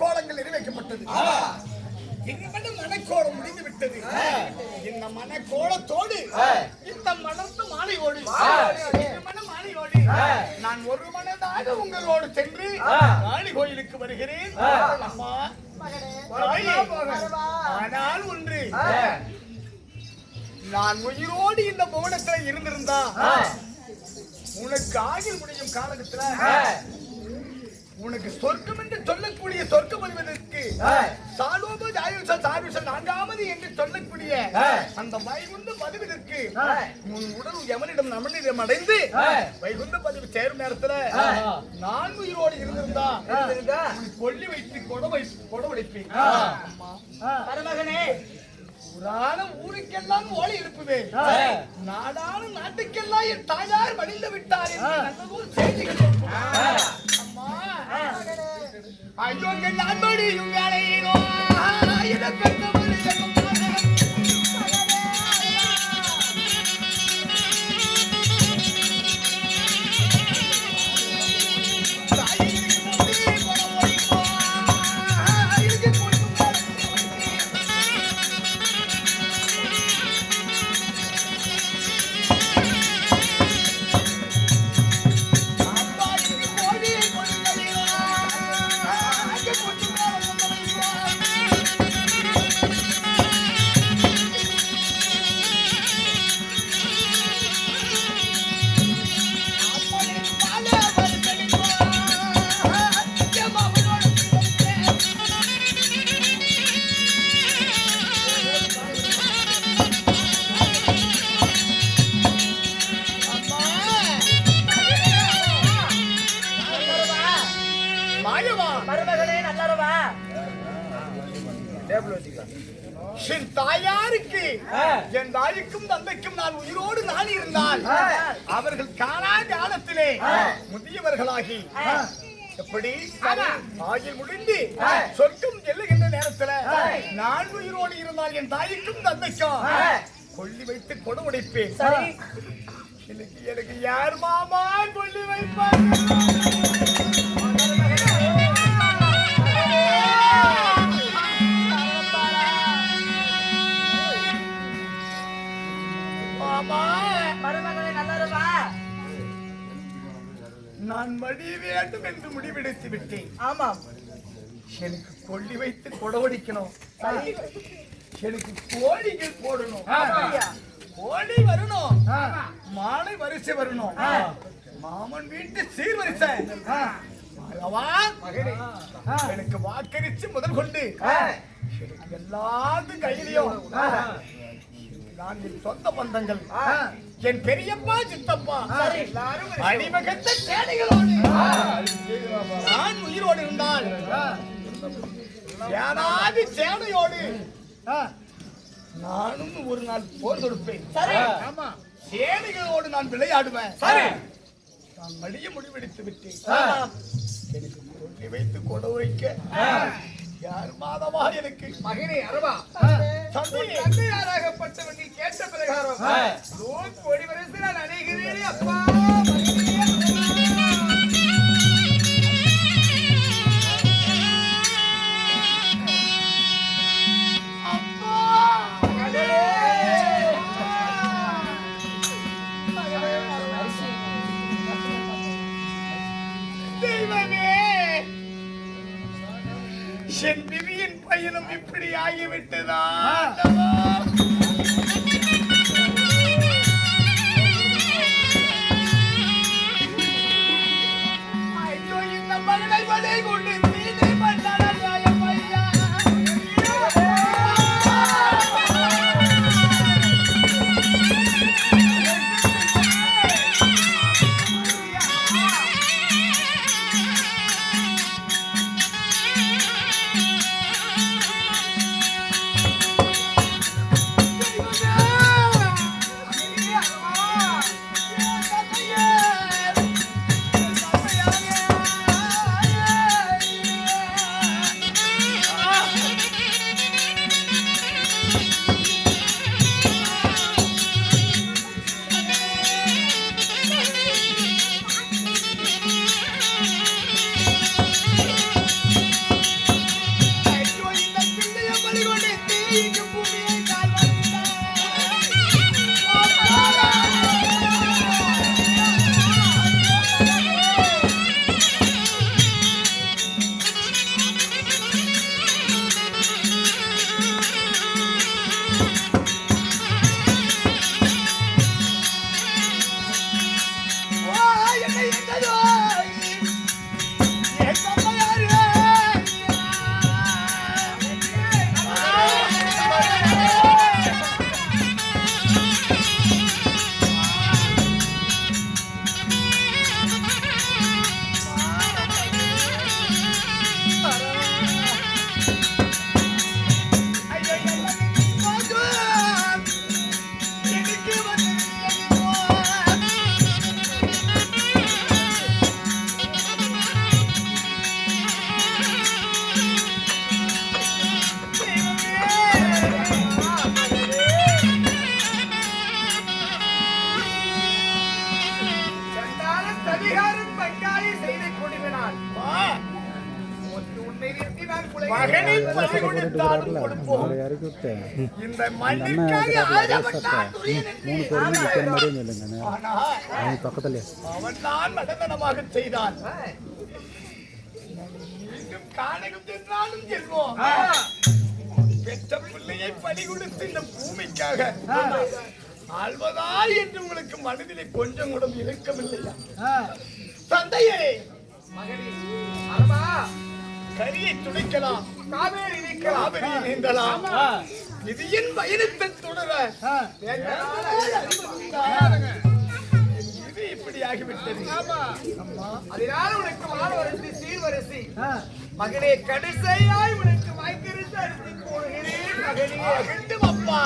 கோலங்கள் நிறைவேற்றப்பட்டது. மனக்கோலம் முடிந்து விட்டது. இந்த மனக்கோலத்தோடு இந்த மனத்து மாலையோடு மாலையோடு நான் ஒரு மனதாக உங்களோடு சென்று காளி கோயிலுக்கு வருகிறேன். அம்மா ஆனால் ஒன்று, நான் உயிரோடு இந்த புவனத்தில் இருந்திருந்தா உனக்கு ஆகில் முடியும் காலகத்துல உனக்கு சொர்க்கம் என்று சொல்லக்கூடிய சொர்க்கம் வருவதற்கு நான்காவது என்று சொல்லக்கூடிய அந்த வைகுந்த பதிவிற்கு உன் உடல் எவனிடம் நம்மனிடம் அடைந்து வைகுந்த பதிவு சேரும் நேரத்துல நான் உயிரோடு இருந்திருந்தா கொல்லி வைத்து கொடவடைப்பேன். மருமகனே, புராண ஊருக்கெல்லாம் ஓலை எழுப்புவேன். நாடான நாட்டுக்கெல்லாம் என் தாயார் மடிந்து விட்டார் என்று செய்திகள். ஐயோ, நான் மடியும் வேலையினோ என் தாயாருக்கு என் தாய்க்கும் தந்தைக்கும் நான் உயிரோடு நான் இருந்தால் அவர்கள் காணா காலத்திலே முதியவர்களாகி எப்படி ஆகில் முடிந்து சொர்க்கம் செல்லுகின்ற நேரத்தில் நான் உயிரோடு இருந்தால் என் தாய்க்கும் தந்தைக்கும் கொல்லி வைத்து கொடு உடைப்பேன். எனக்கு யார் மாமா கொல்லி வைப்பாங்க? நான் மடிய வேண்டும் என்று முடிவெடுத்து விட்டேன். ஆமாம், எனக்கு கொல்லி வைத்து கொடவடிக்கணும். எனக்கு கோழிகள் போடணும், கோழி வரணும், மாலை வரிசை வரணும், மாமன் வீட்டு சீர்வரிசை எனக்கு வாக்களிச்சு முதல் கொண்டு எல்லாத்து கையிலையும் நான் என் சொந்த பந்தங்கள், என் பெரியப்பா சித்தப்பா அடிமகத்த சேனைகளோடு நான் உயிரோடு இருந்தால் ஏனாதி சேனையோடு நானும் ஒரு நாள் போர் தொடுப்பேன். சேனைகளோடு நான் விளையாடுவேன். நான் மடிய முடிவெடுத்து விட்டேன். எனக்கு கொள்ளி வைத்து கொடை வைக்க யார் மாதமா எனக்கு மகனே அரவா தந்தையாராகப்பட்டவன் நீ கேட்ட பிரகாரம் கோடி வரிசை நான் அணைகிறேன். அப்பா என் விதியின் பயணம் இப்படி ஆகிவிட்டதா? இந்த மண்ணிற்காக ஆழப்பட்டான் அவன் தான் நடனமாக செய்தான். மீண்டும் காணகம் சென்றாலும் செல்வோம். பெற்ற பிள்ளையை பலி கொடுத்து இந்த பூமிக்காக ஆழ்வதா என்று உங்களுக்கு மனதிலே கொஞ்சம் கூட இறக்கமில்லையா? தந்தையே, கரியை துடைக்கலாம், காவேரி நீந்தலாம், விதியின் பயணத்தை தொடர இது இப்படி ஆகிவிட்டது. அதனால உனக்கு மாணவரசி சீர்வரசி மகனே கடைசியாய் உனக்கு வாய்க்கிருந்து அடித்து போடுகிறேன் மகனே. அப்பா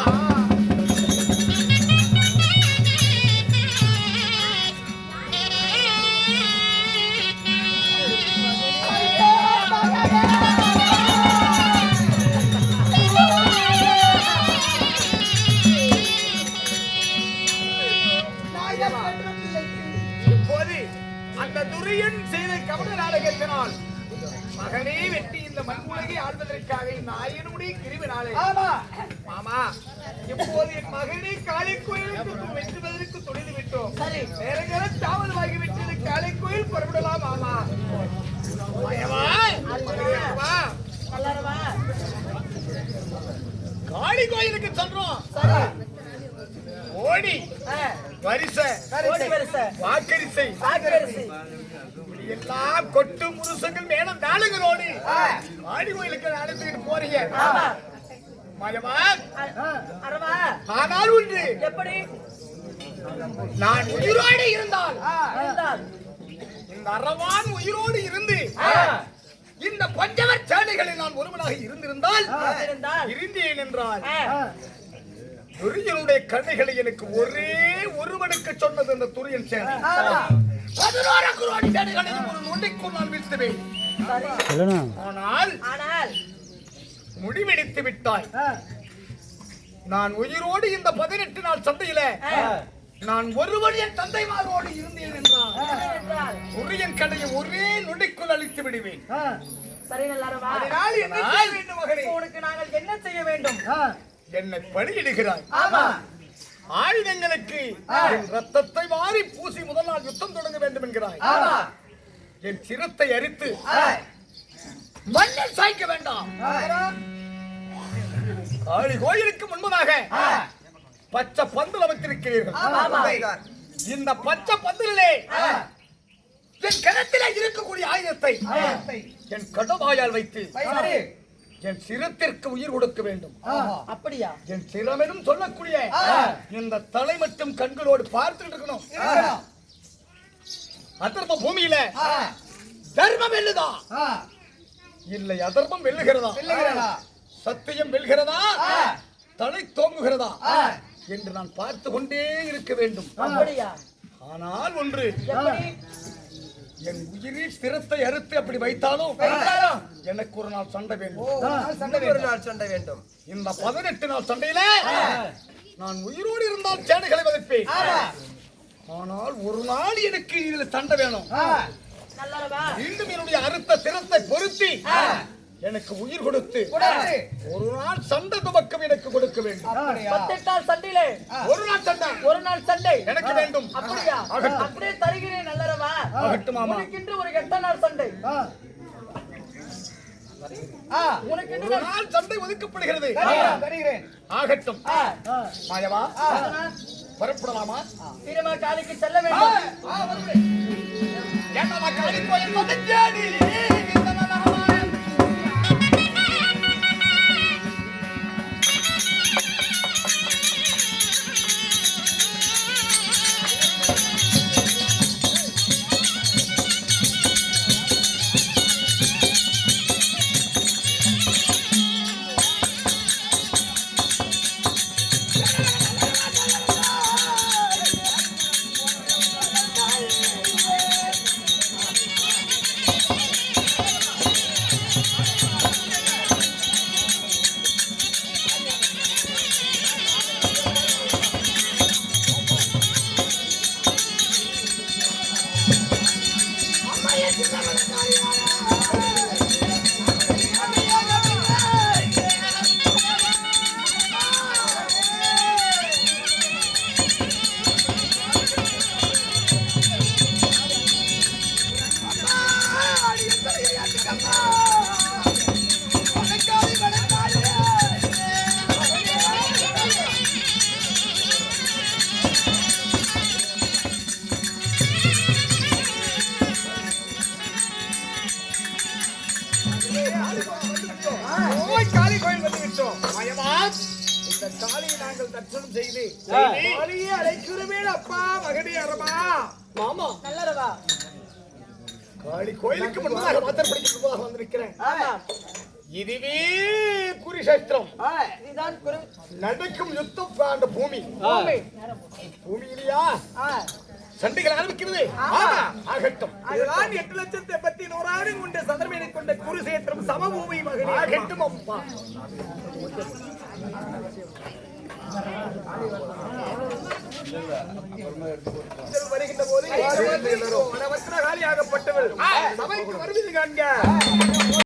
செய்த கபட நாடகத்தினால் மகனே வெட்டி இந்த மண்ணுலகை ஆள்வதற்காக நாயனுடைய கிருவினாலே மாமா இப்போது என் மகனே காளை கோயிலுக்கு வெட்டுவதற்கு துணிந்து விட்டோம். நேரங்கள தாமதமாகி விட்டது. காளை கோயில் புறப்படலாம் மாமா. காளி கோயிலுக்கு சொல்றோம். ஓடி வரிசை வாக்கரிசை எல்லாம் கொட்டு முருசங்கள் மேலும் நாளுகளோடு ஆடி கோயிலுக்கு அழைத்துக்கிட்டு போறீங்க. ஆனால் ஒன்று, எப்படி நான் உயிரோடு இருந்தால் இந்த அரவான் உயிரோடு இருந்து இந்த பஞ்சவர் சேனைகளில் நான் ஒருவனாக இருந்திருந்தால் இருந்தேன் என்றால் துரியனுடைய கண்ணைகளை எனக்கு ஒரே ஒருவனுக்கு சொன்னது அந்த துரியன் சேனை. 11 கோடி சேனைகளையும் ஒரு நொண்டிக்குள் நான் வீழ்த்துவேன். ஆனால் முடிவெடுத்து விட்டாய். நான் உயிரோடு இந்த 18 நாள் சந்தையில நான் ஒருவன் என் தந்தைமாரோடு இருந்தேன் என்றால் துரியன் கடையை ஒரே நொண்டிக்குள் அழித்து விடுவேன். உனக்கு நாங்கள் என்ன செய்ய வேண்டும்? என்னை பலியிடுகிறாய். ஆயுதங்களுக்கு என் ரத்தத்தை வாரி பூசி முதல் நாள் யுத்தம் தொடங்க வேண்டும் என்கிறாய். என் சிரத்தை அரித்து மண்ணில் சாய்க்க வேண்டாம். காளி கோயிலுக்கு முன்பதாக பச்சை பந்தல் அமைத்திருக்கிறீர்கள். இந்த பச்சை பந்தலிலே என் கிணத்திலே இருக்கக்கூடிய ஆயுதத்தை என் கடவாயால் வைத்து என் சிரத்திற்கு உயிர் கொடுக்க வேண்டும். அப்படியா? என் சிரமெனும் சொல்லக்கூடிய இந்த தலை மட்டும் கண்களோடு பார்த்துட்டு இருக்கணும். அதர்ம பூமியில தர்மம் வெல்லுதா இல்லை அதர்மம் வெல்லுகிறதா? சத்தியம் வெல்கிறதா தலை தோங்குகிறதா என்று நான் பார்த்து கொண்டே இருக்க வேண்டும். ஆனால் ஒன்று, என் உயிரில் சிரத்தை அறுத்து அப்படி வைத்தாலும் எனக்கு ஒரு நாள் சண்டை வேண்டும். ஒரு நாள் சண்டை வேண்டும். இந்த 18 நாள் சண்டையில நான் உயிரோடு இருந்தால் சேனைகளை வதைப்பேன். ஆனால் ஒரு நாள் எனக்கு இதில் சண்டை வேணும். மீண்டும் என்னுடைய அறுத்த சிரத்தை பொருத்தி எனக்கு உயிர் கொடுத்து ஒரு நாள் சண்டை துவக்கம் எனக்கு கொடுக்க வேண்டும். 18 நாள் சண்டையிலே ஒரு நாள் சண்டை எனக்கு வேண்டும். அப்படியா? அப்படியே தருகிறேன் நல்லரவா. ஆகட்டும் மாமா. உனக்கென்று ஒரு 8 நாள் சண்டை. உனக்கென்று ஒரு நாள் சண்டை ஒதுக்கப்படுகிறது. ஆகட்டும் மாயவா, புறப்படலாமா? திரும்ப காலைக்கு செல்ல வேண்டும். என்ன காளி கோயில் வந்து தேடி காளி கோயில் வந்து விட்டோம். இந்த காளியை நாங்கள் தர்சனம் செய்து காளியை அழைக்கிறமே அப்பா மகனே அரமா. மாமா, நல்லரவா. காளி கோயிலுக்கு முன்னதாக மாத்திரம் படிக்கிறதுக்காக வந்திருக்கிறேன். ஆமா. இதுவே குருஷேத்திரம். இதுதான் குரு நடக்கும் யுத்தம் அந்த பூமி. பூமி இல்லையா? சண்டைகள் ஆரம்பிக்கிறது. ஆகட்டும். அதுதான் 8,81,100 கொண்ட சந்திரமேனை கொண்ட குருசேத்திரம் சமபூமி மகனே. ஆகட்டும் அம்மா. வருகின்ற போது காலியாகப்பட்டவள் சபைக்கு வருவது காண்க.